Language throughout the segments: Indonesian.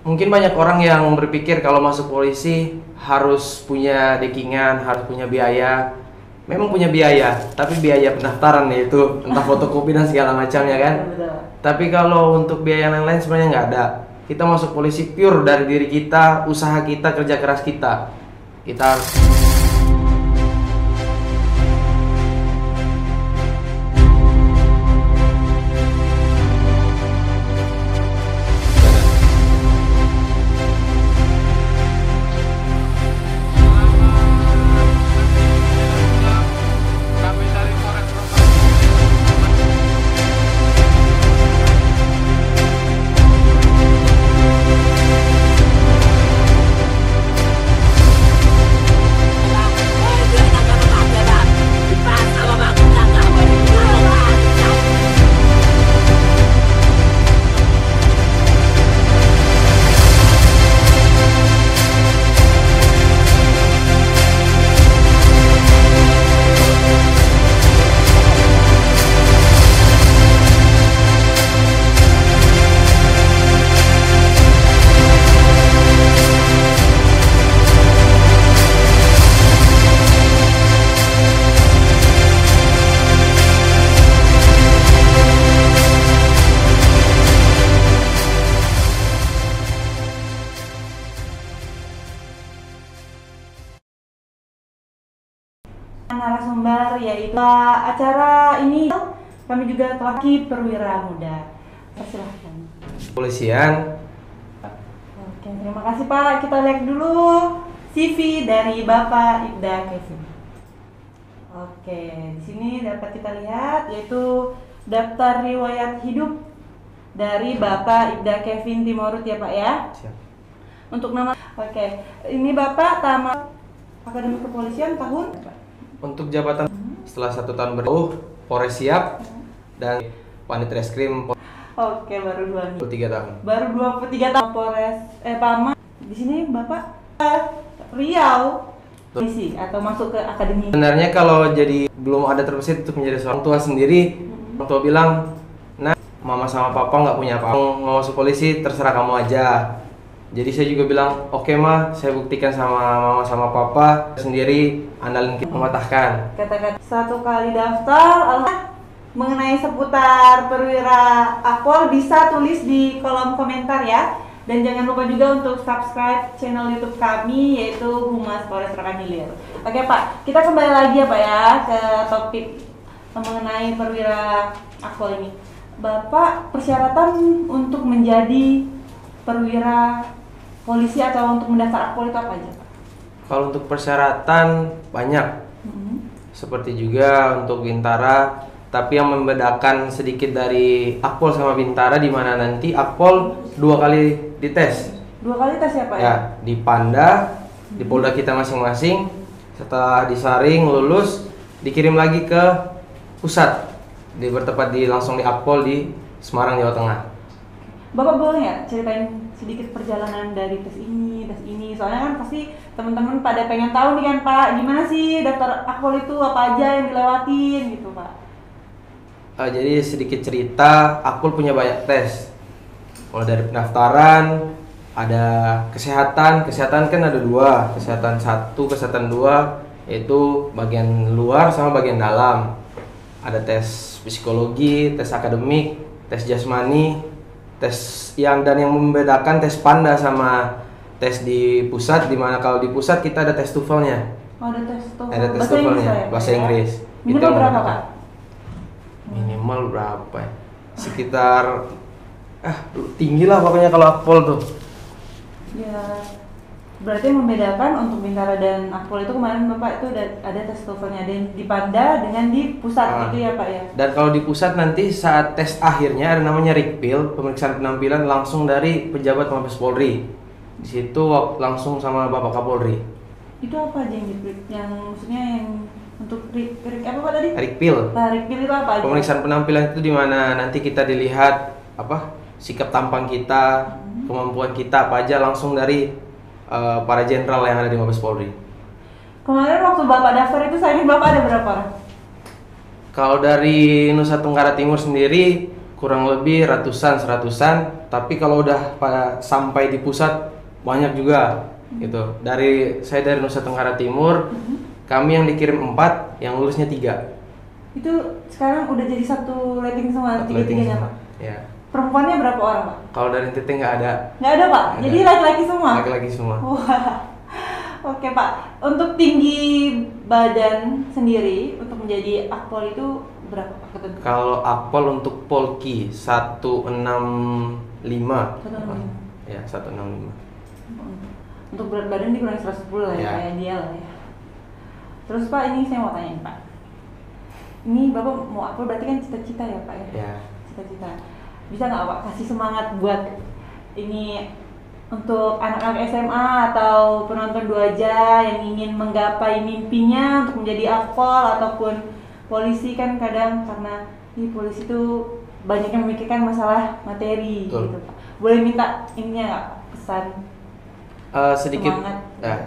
Mungkin banyak orang yang berpikir kalau masuk polisi harus punya dekingan, harus punya biaya. Memang punya biaya, tapi biaya pendaftaran yaitu entah fotokopi dan segala macamnya kan. Betul. Tapi kalau untuk biaya yang lain sebenarnya nggak ada. Kita masuk polisi pure dari diri kita, usaha kita, kerja keras kita. Kita harus narasumber yaitu acara ini kami juga telah perwira muda. Persilahkan. polisian. Oke, terima kasih Pak. Kita lihat dulu CV dari Bapak Ibda Kevin. Oke, di sini dapat kita lihat yaitu daftar riwayat hidup dari Bapak Ibda Kevin Timorut ya Pak ya. Siap. Untuk nama, oke, ini Bapak tamat Akademi Kepolisian tahun Untuk jabatan setelah 1 tahun Polres siap dan Panitreskrim Oke, baru 23 tahun. Baru 23 tahun Polres Pama. Di sini Bapak Riau polisi atau masuk ke akademi. Sebenarnya kalau jadi belum ada terbesit untuk menjadi seorang tua sendiri, orang tua bilang, nah mama sama papa nggak punya apa, mau masuk polisi terserah kamu aja. Jadi saya juga bilang, oke mah, saya buktikan sama mama sama papa sendiri, andalin kita mematahkan. Kata-kata satu kali daftar, mengenai seputar perwira akpol bisa tulis di kolom komentar ya. Dan jangan lupa juga untuk subscribe channel YouTube kami yaitu Humas Polres Rokan Hilir. Oke Pak, kita kembali lagi ya Pak ya ke topik mengenai perwira akpol ini. Bapak, persyaratan untuk menjadi perwira polisi atau untuk mendaftar akpol itu apa aja Pak? Kalau untuk persyaratan banyak, seperti juga untuk Bintara. Tapi yang membedakan sedikit dari Akpol sama Bintara di mana nanti Akpol 2 kali dites. 2 kali tes ya Pak ya? Ya, di Panda, di Polda kita masing-masing. Setelah disaring, lulus, dikirim lagi ke pusat. Bertempat langsung di Akpol di Semarang, Jawa Tengah. Bapak boleh ya ceritain sedikit perjalanan dari tes ini? Soalnya kan pasti teman-teman pada pengen tahu nih kan Pak, gimana sih daftar Akpol itu, apa aja yang dilewatin gitu Pak? Jadi sedikit cerita, Akpol punya banyak tes. Mulai dari pendaftaran, ada kesehatan kan ada 2, kesehatan 1, kesehatan 2, yaitu bagian luar sama bagian dalam. Ada tes psikologi, tes akademik, tes jasmani, tes yang membedakan tes Panda sama tes di pusat, dimana kalau di pusat kita ada tes TOEFL-nya. Oh, ada tes TOEFL. Ada tes TOEFL-nya, bahasa Inggris. Minimal berapa Pak? Minimal berapa ya? Sekitar tinggi lah pokoknya kalau Akpol tuh. Ya, berarti yang membedakan untuk Bintara dan Akpol itu kemarin Bapak itu ada tes TOEFL-nya di Panda dengan di pusat gitu ya Pak ya? Dan kalau di pusat nanti saat tes akhirnya ada namanya Rikpil, pemeriksaan penampilan langsung dari pejabat Mabes Polri. Di situ langsung sama Bapak Kapolri. Itu apa aja yang maksudnya yang untuk apa Pak tadi? Rikpil. Nah, Rikpil itu apa aja? Pemeriksaan penampilan itu dimana nanti kita dilihat sikap tampang kita, kemampuan kita apa aja langsung dari para jenderal yang ada di Mabes Polri. Kemarin waktu Bapak daftar itu saya Bapak ada berapa orang? Kalau dari Nusa Tenggara Timur sendiri kurang lebih ratusan, seratusan. Tapi kalau udah sampai di pusat banyak juga gitu. Saya dari Nusa Tenggara Timur, kami yang dikirim 4, yang lulusnya 3. Itu sekarang udah jadi satu letting semua, tiga-tiganya Pak? Ya. Perempuannya berapa orang Pak? Kalau dari NTT nggak ada. Nggak ada Pak? Jadi laki-laki semua? Laki-laki semua. Wah. Oke Pak, untuk tinggi badan sendiri untuk menjadi akpol itu berapa Pak? Kalau akpol untuk Polki 165. 165. Ya, 165. Untuk berat badan dikurangi 110 lah ya, kayak dia lah ya. Terus Pak, ini saya mau tanya Pak. Ini Bapak mau akpol berarti kan cita-cita ya Pak ya? Ya. Cita-cita. Bisa nggak Pak kasih semangat buat ini untuk anak-anak SMA atau penonton 2Ja yang ingin menggapai mimpinya untuk menjadi akpol ataupun polisi? Kan kadang karena polisi itu banyak yang memikirkan masalah materi. Betul. Gitu Pak. Boleh minta ininya nggak, pesan?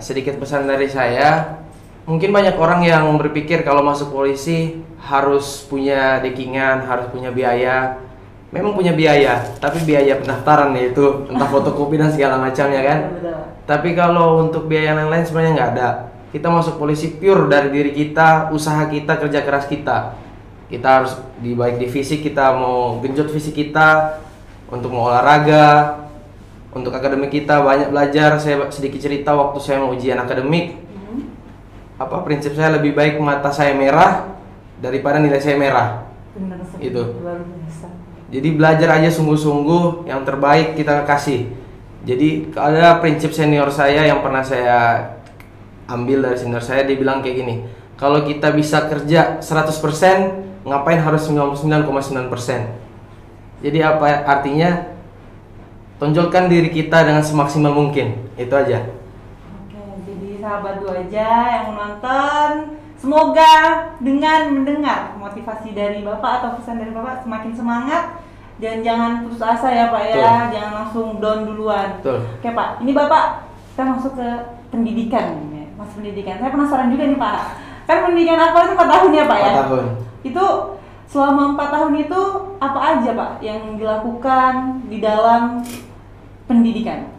Sedikit pesan dari saya. Mungkin banyak orang yang berpikir kalau masuk polisi harus punya dekingan, harus punya biaya. Memang punya biaya, tapi biaya pendaftaran yaitu entah fotokopi dan segala macam ya kan. Betul. Tapi kalau untuk biaya yang lain sebenarnya nggak ada. Kita masuk polisi pure dari diri kita, usaha kita, kerja keras kita. Kita harus baik di fisik, kita mau genjot fisik kita, untuk mau olahraga, untuk akademik kita banyak belajar. Saya sedikit cerita waktu saya mau ujian akademik. Prinsip saya lebih baik mata saya merah daripada nilai saya merah. Benar sekali. Itu. Luar biasa. Jadi belajar aja sungguh-sungguh, yang terbaik kita kasih. Jadi ada prinsip senior saya yang pernah saya ambil dari senior saya, dia bilang kayak gini, kalau kita bisa kerja 100%, ngapain harus 99,9%? Jadi apa artinya? Tonjolkan diri kita dengan semaksimal mungkin, itu aja. Sahabat 2Ja yang menonton, semoga dengan mendengar motivasi dari Bapak atau pesan dari Bapak semakin semangat dan jangan putus asa ya Pak ya. Jangan langsung down duluan. Oke Pak, ini Bapak kita masuk ke pendidikan ya. Mas pendidikan, saya penasaran juga nih Pak, kan pendidikan apa itu 4 tahun ya Pak ya? 4 tahun. Itu selama 4 tahun itu apa aja Pak yang dilakukan di dalam pendidikan?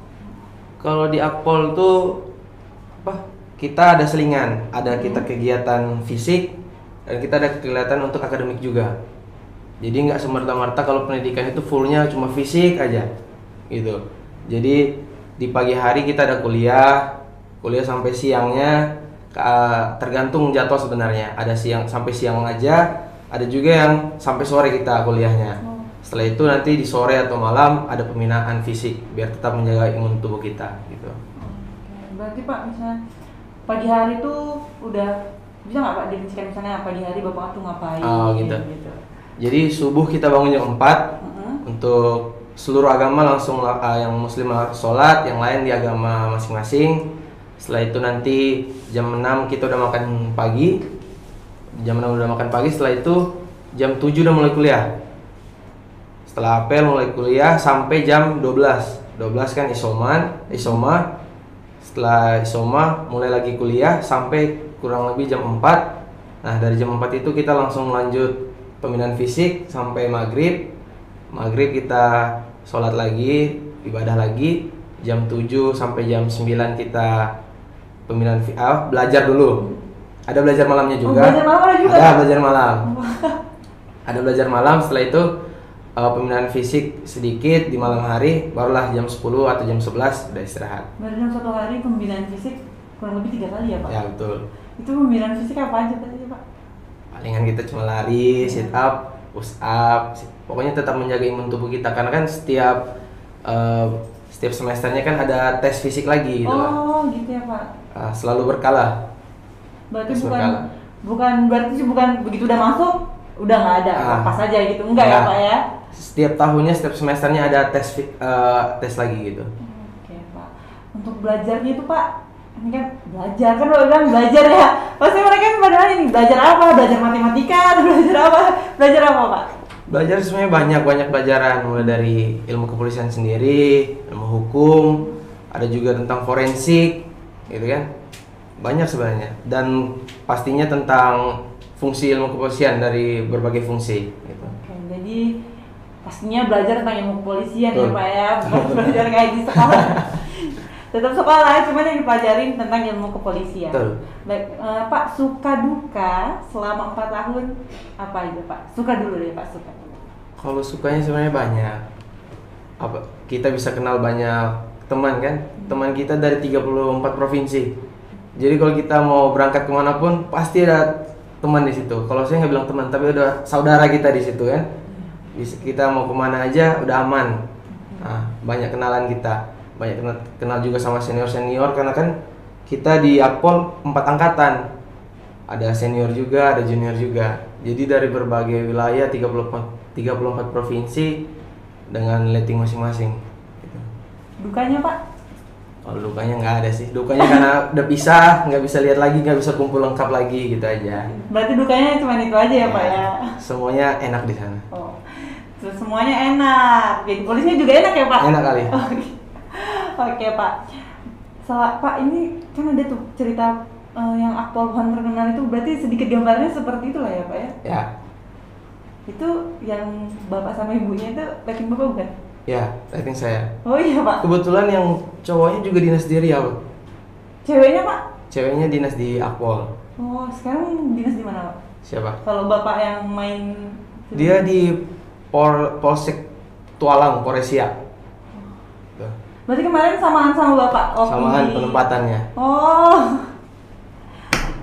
Kalau di Akpol tuh kita ada selingan, ada kita kegiatan fisik dan kita ada kegiatan untuk akademik juga. Jadi nggak semerta-merta kalau pendidikan itu fullnya cuma fisik aja, gitu. Jadi di pagi hari kita ada kuliah sampai siangnya, tergantung jadwal sebenarnya. Ada siang sampai siang aja, ada juga yang sampai sore kita kuliahnya. Setelah itu nanti di sore atau malam ada pembinaan fisik biar tetap menjaga imun tubuh kita, gitu. Berarti Pak misalnya pagi hari tuh udah bisa nggak Pak dirincikan misalnya pagi hari Bapak tuh ngapain? Gitu. Jadi subuh kita bangun jam 4 untuk seluruh agama langsung yang muslim sholat, yang lain di agama masing-masing. Setelah itu nanti jam 6 kita udah makan pagi. Jam 6 udah makan pagi, setelah itu jam 7 udah mulai kuliah. Setelah apel mulai kuliah sampai jam 12. 12 kan isoma. Setelah isoma mulai lagi kuliah sampai kurang lebih jam 4. Nah dari jam 4 itu kita langsung lanjut pembinaan fisik sampai maghrib. Maghrib kita sholat lagi, ibadah lagi. Jam 7 sampai jam 9 kita pembinaan belajar dulu. Ada belajar malamnya juga. Belajar malam ada juga? Ada belajar malam. Ada belajar malam, setelah itu pembinaan fisik sedikit di malam hari, barulah jam 10 atau jam 11 udah istirahat. Berarti dalam satu hari pembinaan fisik kurang lebih 3 kali ya Pak? Ya betul. Itu pembinaan fisik apa aja tadi Pak? Palingan kita cuma lari, sit up, push up, pokoknya tetap menjaga imun tubuh kita karena kan setiap semesternya kan ada tes fisik lagi gitu Pak. Oh gitu ya Pak. Selalu berkala. Berarti bukan begitu udah masuk udah nggak ada, pas aja gitu, enggak ya Pak ya? Setiap tahunnya, setiap semesternya ada tes lagi gitu. Oke Pak. Untuk belajarnya itu Pak, ini kan belajar kan lo bilang belajar ya. Pasti mereka padahal ini belajar apa? Belajar matematika atau belajar apa? Belajar apa Pak? Belajar sebenarnya banyak pelajaran, mulai dari ilmu kepolisian sendiri, ilmu hukum, ada juga tentang forensik, gitu kan? Banyak sebenarnya, dan pastinya tentang fungsi ilmu kepolisian dari berbagai fungsi gitu. Oke, jadi pastinya belajar tentang ilmu kepolisian ya Betul. Pak ya, bukan belajar kayak di sekolah. Tetap sekolah, cuman yang dipelajarin tentang ilmu kepolisian. Betul. Baik, Pak, suka duka selama 4 tahun apa aja Pak? Suka dulu deh Pak, suka. Kalau sukanya sebenarnya banyak. Apa? Kita bisa kenal banyak teman kan? Teman kita dari 34 provinsi. Jadi kalau kita mau berangkat kemanapun pasti ada teman di situ. Kalau saya nggak bilang teman, tapi udah saudara kita di situ kan. Kita mau kemana aja udah aman. Nah, banyak kenalan kita, banyak kenal juga sama senior karena kan kita di Akpol 4 angkatan. Ada senior juga, ada junior juga. Jadi dari berbagai wilayah 34 provinsi dengan letting masing-masing. Gitu. Dukanya Pak? Kalau dukanya nggak ada sih. Dukanya karena udah pisah, nggak bisa lihat lagi, nggak bisa kumpul lengkap lagi gitu aja. Berarti dukanya cuma itu aja ya Pak ya? Semuanya enak di sana. Oh, terus semuanya enak. Jadi polisinya juga enak ya Pak? Enak kali. Oke Pak. Pak, ini kan ada tuh cerita yang Akpol pohon terkenal itu, berarti sedikit gambarnya seperti itulah ya Pak ya? Ya, Itu yang bapak sama ibunya itu letting bapak bukan? ya, letting saya. Oh iya Pak. Kebetulan yang cowoknya juga dinas di Riau. Ceweknya Pak? Ceweknya dinas di Akpol. Oh, sekarang dinas di mana Pak? Siapa? Kalau bapak yang main Dia di Polsek Tualang, Koresia. Tuh. Berarti kemarin samaan sama bapak? Samaan penempatannya. Oh.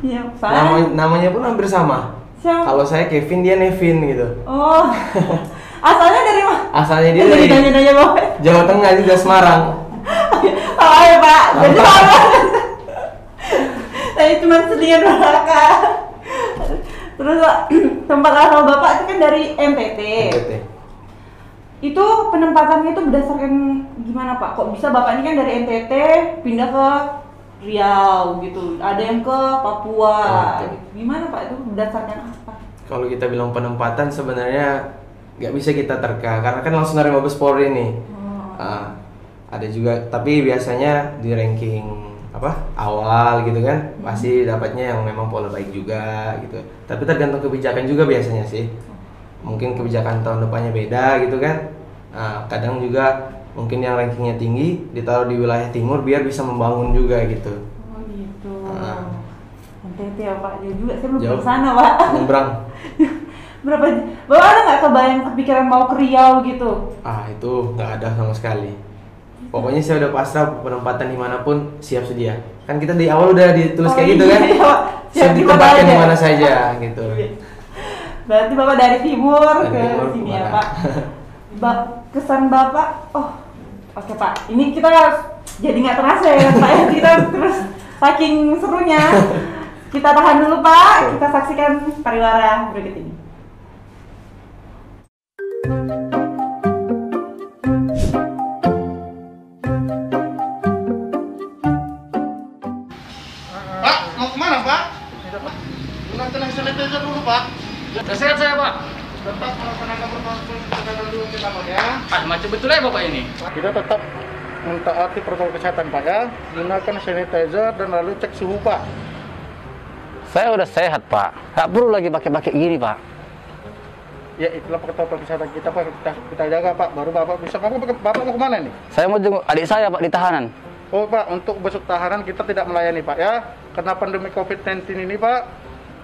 Iya, saya. Namanya pun hampir sama. Siapa? Kalau saya Kevin, dia Nevin gitu. Oh. Asalnya dari mana? Asalnya dia Jadi dari nanya-nanya bapak. Jawa Tengah juga, Semarang. Oh ya Pak, jadi sama. Saya cuma sedikit belakang. Terus Pak, tempat asal bapak itu kan dari NTT. NTT. Itu penempatannya itu berdasarkan gimana Pak? Kok bisa bapak ini kan dari NTT pindah ke Riau gitu, ada yang ke Papua. Oke. Gimana Pak, itu berdasarkan apa? Kalau kita bilang penempatan sebenarnya nggak bisa kita terka karena kan langsung dari Mabes Polri nih. Ada juga, tapi biasanya di ranking awal gitu kan pasti dapatnya yang memang pola baik juga gitu. Tapi tergantung kebijakan juga biasanya sih. Mungkin kebijakan tahun depannya beda gitu kan. Kadang juga mungkin yang rankingnya tinggi ditaruh di wilayah timur biar bisa membangun juga gitu. Oh gitu. NTT ya Pak, jauh juga, saya belum Jauh. ke sana Pak. Nyebrang. Berapa? Bapak ada nggak kebayang kepikiran mau ke Riau gitu? Itu nggak ada sama sekali. Pokoknya saya udah pasrah penempatan dimanapun siap sedia. Kan kita di awal udah ditulis kayak gitu kan. Iya, Pak. Siap di mana ditempatkan aja. di mana saja gitu. Berarti Bapak dari timur Dari ke timur sini ke ya barat. Pak. Kesan Bapak, oke Pak. Ini kita jadi nggak terasa ya Pak ya. Kita terus saking serunya. Kita tahan dulu Pak. Kita saksikan pariwara berikut ini. Pak, mau kemana Pak? Gunakan hand sanitizer dulu Pak. Udah sehat saya, Pak. Tetap melaksanakan protokol kesehatan dulu kita Pak ya. Macam betul ya Bapak ini. Kita tetap mentaati protokol kesehatan Pak ya. Gunakan sanitizer dan lalu cek suhu Pak. Saya udah sehat, Pak. Nggak perlu lagi pakai gini, Pak. Ya itulah protokol kesehatan kita Pak. Kita jaga Pak. Baru Bapak bisa. Bapak mau kemana nih? Saya mau jenguk adik saya, Pak, di tahanan. Oh Pak, untuk besok tahanan kita tidak melayani Pak ya. Karena pandemi COVID-19 ini Pak,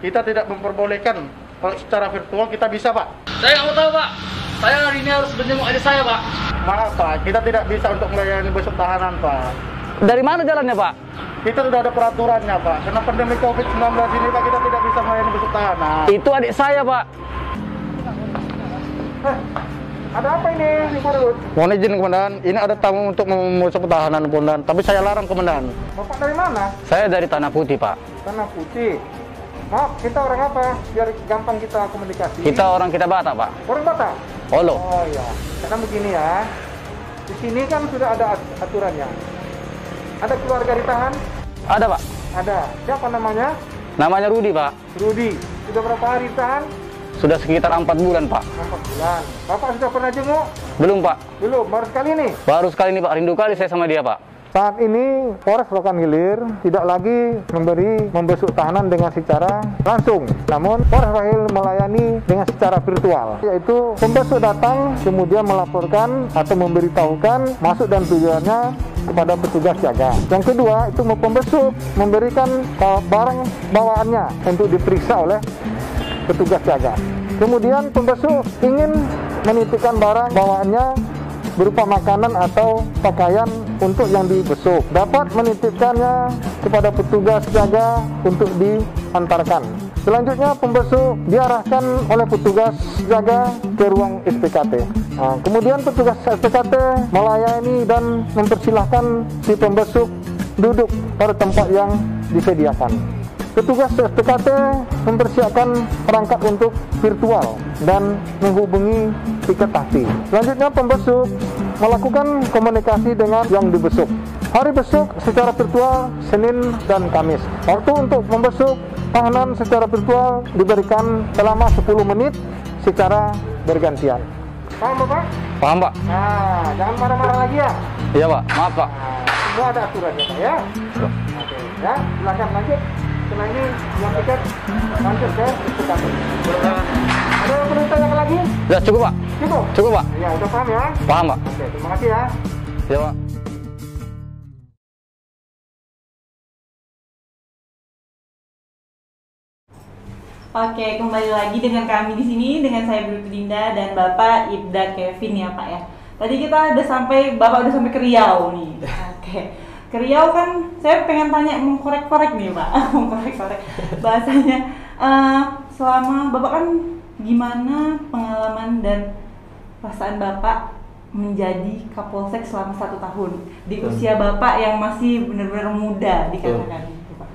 kita tidak memperbolehkan. Kalau secara virtual kita bisa Pak. Saya nggak mau tahu, Pak. Saya hari ini harus menjenguk adik saya, Pak. Maaf Pak, kita tidak bisa untuk melayani besok tahanan Pak. Dari mana jalannya, Pak? Kita sudah ada peraturannya Pak. Karena pandemi COVID-19 ini Pak, kita tidak bisa melayani besok tahanan. Itu adik saya, Pak. Ada apa ini Parut? Mohon izin, Komandan. Ini ada tamu untuk memusuk tahanan, Komandan. Tapi saya larang, Komandan. Bapak dari mana? Saya dari Tanah Putih, Pak. Tanah Putih. Maaf, kita orang apa? Biar gampang kita komunikasi. Kita orang kita Batak, Pak. Orang Batak? Olo. Oh iya. Karena begini ya. Di sini kan sudah ada aturannya. Ada keluarga ditahan? Ada, Pak. Ada. Siapa namanya? Namanya Rudi, Pak. Rudi. Sudah berapa hari ditahan? Sudah sekitar 4 bulan, Pak. 4 bulan. Bapak sudah pernah jenguk? Belum, Pak. Belum, baru sekali nih. Baru sekali ini, Pak. Rindu kali saya sama dia, Pak. Saat ini Polres Rokan Hilir tidak lagi membesuk tahanan dengan secara langsung, namun Polres Rokan melayani dengan secara virtual, yaitu pembesuk datang kemudian melaporkan atau memberitahukan maksud dan tujuannya kepada petugas jaga. Yang kedua itu pembesuk memberikan barang bawaannya untuk diperiksa oleh petugas jaga. Kemudian pembesuk ingin menitipkan barang bawaannya berupa makanan atau pakaian untuk yang dibesuk, dapat menitipkannya kepada petugas jaga untuk diantarkan. Selanjutnya pembesuk diarahkan oleh petugas jaga ke ruang SPKT. Kemudian petugas SPKT melayani dan mempersilahkan si pembesuk duduk pada tempat yang disediakan. Petugas SPKT mempersiapkan perangkat untuk virtual dan menghubungi tiket taksi. Selanjutnya pembesuk melakukan komunikasi dengan yang dibesuk. Hari besuk secara virtual Senin dan Kamis. Waktu untuk membesuk tahanan secara virtual diberikan selama 10 menit secara bergantian. Paham Bapak? Paham, Pak? Nah, jangan marah-marah lagi ya. Iya, Pak. Maaf, Pak. Semua ada aturannya Pak ya. Oke, ya, silakan lanjut. Setelah ini yang tiket lanjut ke SPKT. Ada yang perlu ditanyakan lagi? Ya, cukup, Pak. Cukup? Cukup, Pak. Ya, udah paham ya? Paham, Pak. Oke, terima kasih ya. Iya, Pak. Oke, kembali lagi dengan kami di sini dengan saya Brutu Dinda dan Bapak Ibda Kevin ya Pak ya. Tadi kita Bapak udah sampai ke Riau nih. Oke. Ke Riau kan saya pengen tanya mengkorek-korek nih Pak, mengkorek-korek bahasanya. Selama Bapak kan gimana pengalaman dan perasaan Bapak menjadi Kapolsek selama 1 tahun di usia Bapak yang masih benar-benar muda dikatakan gitu Pak.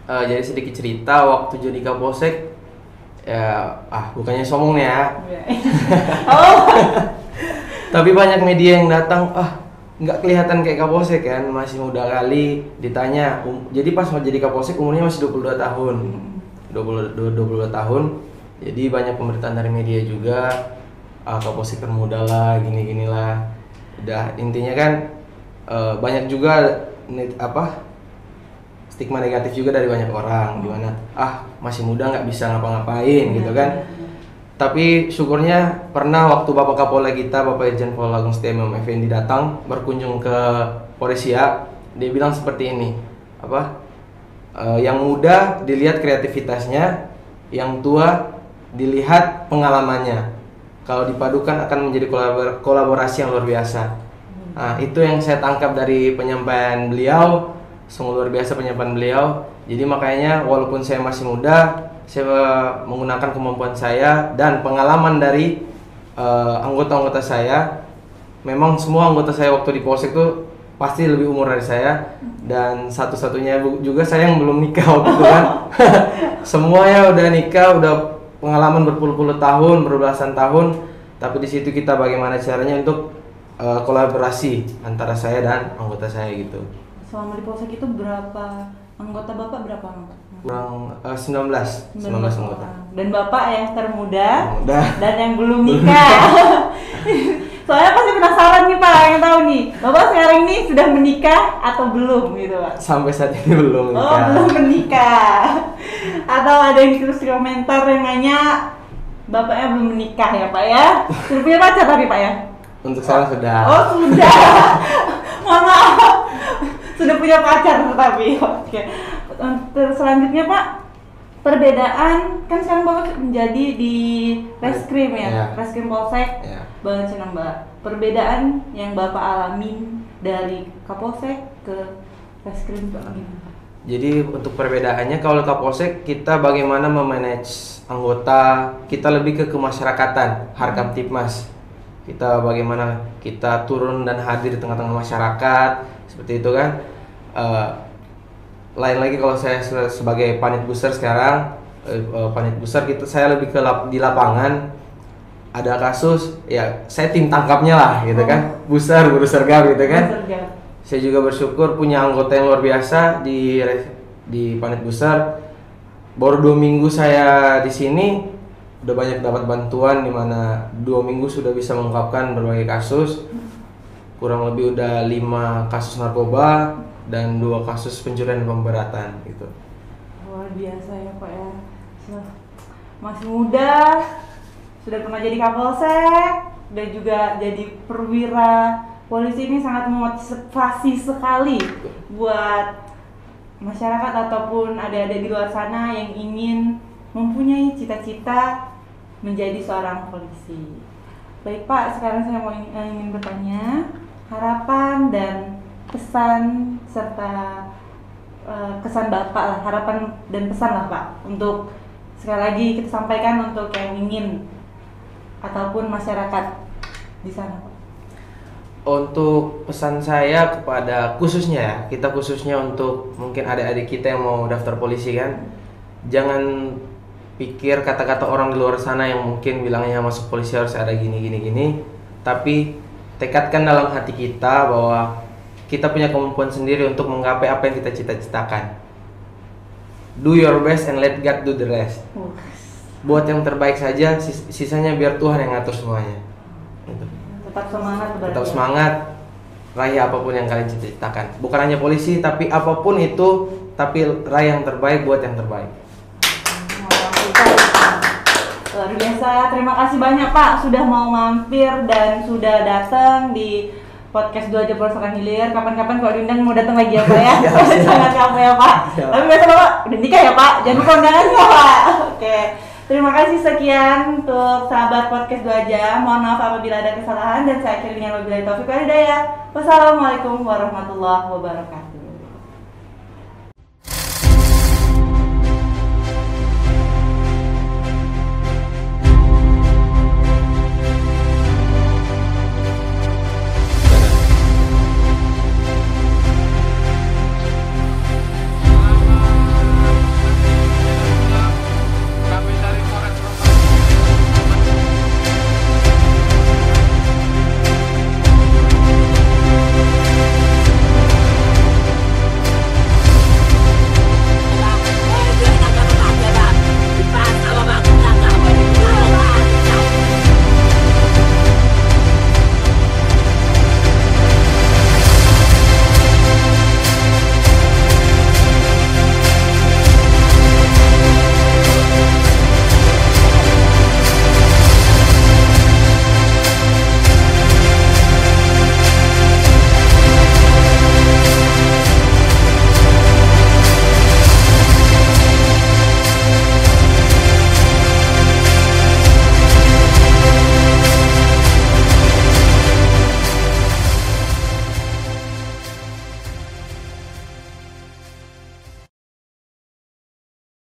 Jadi sedikit cerita waktu jadi Kapolsek, ya bukannya sombong nih ya. Oh. Tapi banyak media yang datang, nggak kelihatan kayak Kapolsek kan, masih muda kali. Ditanya, jadi pas mau jadi Kapolsek umurnya masih 22 tahun. 22 tahun. Jadi banyak pemberitaan dari media juga, Kapolsek termuda lah, gini-gini lah. Udah intinya kan banyak juga stigma negatif juga dari banyak orang, gimana masih muda nggak bisa ngapa-ngapain gitu kan. Tapi syukurnya pernah waktu Bapak Kapolda kita, Bapak Irjen Pol Agung Setia Effendi datang berkunjung ke Polresia, dia bilang seperti ini, yang muda dilihat kreativitasnya, yang tua dilihat pengalamannya. Kalau dipadukan akan menjadi kolaborasi yang luar biasa. Nah, itu yang saya tangkap dari penyampaian beliau. Sungguh luar biasa penyampaian beliau. Jadi makanya walaupun saya masih muda, saya menggunakan kemampuan saya dan pengalaman dari anggota-anggota saya. Memang semua anggota saya waktu di Polsek itu pasti lebih umur dari saya, dan satu-satunya juga saya yang belum nikah waktu itu kan. Semuanya udah nikah, udah pengalaman berpuluh-puluh tahun, berbelasan tahun. Tapi di situ kita bagaimana caranya untuk kolaborasi antara saya dan anggota saya gitu. Selama di Polsek itu berapa anggota Bapak, berapa anggota? Kurang 19 anggota. Dan Bapak yang termuda Muda. dan yang belum nikah. Soalnya pasti penasaran nih Pak, yang tahu nih, Bapak sekarang ini sudah menikah atau belum gitu Pak? Sampai saat ini belum menikah. Oh, belum menikah. Atau ada yang terus komentar yang nanya Bapaknya belum menikah ya Pak ya? Sudah punya pacar tapi Pak ya? Untuk sekarang sudah. Oh sudah. Mohon maaf. Sudah punya pacar tapi oke. Selanjutnya Pak, perbedaan kan sekarang Bapak menjadi di Reskrim ya, Reskrim Polsek Bang Cinamba. Perbedaan yang Bapak alamin dari Kapolsek ke Reskrim Pak gimana? Jadi untuk perbedaannya, kalau Kapolsek kita bagaimana memanage anggota, kita lebih ke kemasyarakatan, Harkam Tipmas. Kita bagaimana kita turun dan hadir di tengah-tengah masyarakat, seperti itu kan. Lain lagi kalau saya sebagai panit buser sekarang, saya lebih ke di lapangan. Ada kasus, ya saya tim tangkapnya lah gitu kan, guru sergap gitu kan. Saya juga bersyukur punya anggota yang luar biasa di panit buser. Baru 2 minggu saya di sini udah banyak dapat bantuan, di mana 2 minggu sudah bisa mengungkapkan berbagai kasus. kurang lebih udah 5 kasus narkoba dan 2 kasus pencurian dan pemberatan gitu. Luar biasa ya Pak ya. Masih muda, sudah pernah jadi Kapolsek dan juga jadi perwira polisi. Ini sangat memotivasi sekali buat masyarakat ataupun adik-adik di luar sana yang ingin mempunyai cita-cita menjadi seorang polisi. Baik Pak, sekarang saya mau ingin bertanya harapan dan pesan serta kesan Bapak lah, harapan dan pesan lah Pak, untuk sekali lagi kita sampaikan untuk yang ingin ataupun masyarakat di sana Pak. Untuk pesan saya kepada kita khususnya untuk mungkin adik-adik kita yang mau daftar polisi kan, jangan pikir kata-kata orang di luar sana yang mungkin bilangnya masuk polisi harus ada gini, tapi tekadkan dalam hati kita bahwa kita punya kemampuan sendiri untuk menggapai apa yang kita cita-citakan. Do your best and let God do the rest. Buat yang terbaik saja, sisanya biar Tuhan yang ngatur semuanya. Tetap semangat berarti. Tetap semangat, raih apapun yang kalian cita-citakan. Bukan hanya polisi, tapi apapun itu, tapi raih yang terbaik buat yang terbaik. Luar biasa, terima kasih banyak Pak sudah mau mampir dan sudah datang di podcast 2 Jam Perosokan Hilir. Kapan-kapan kalau diundang mau datang lagi ya Pak ya. Sangat kamu ya Pak. Tapi biasa Bapak udah nikah ya Pak, jangan lupa undangannya Pak. Oke, terima kasih sekian untuk sahabat podcast 2 Jam. Mohon maaf apabila ada kesalahan dan saya akhiri dengan wabillahi taufiq wal hidayah. Wassalamualaikum warahmatullahi wabarakatuh.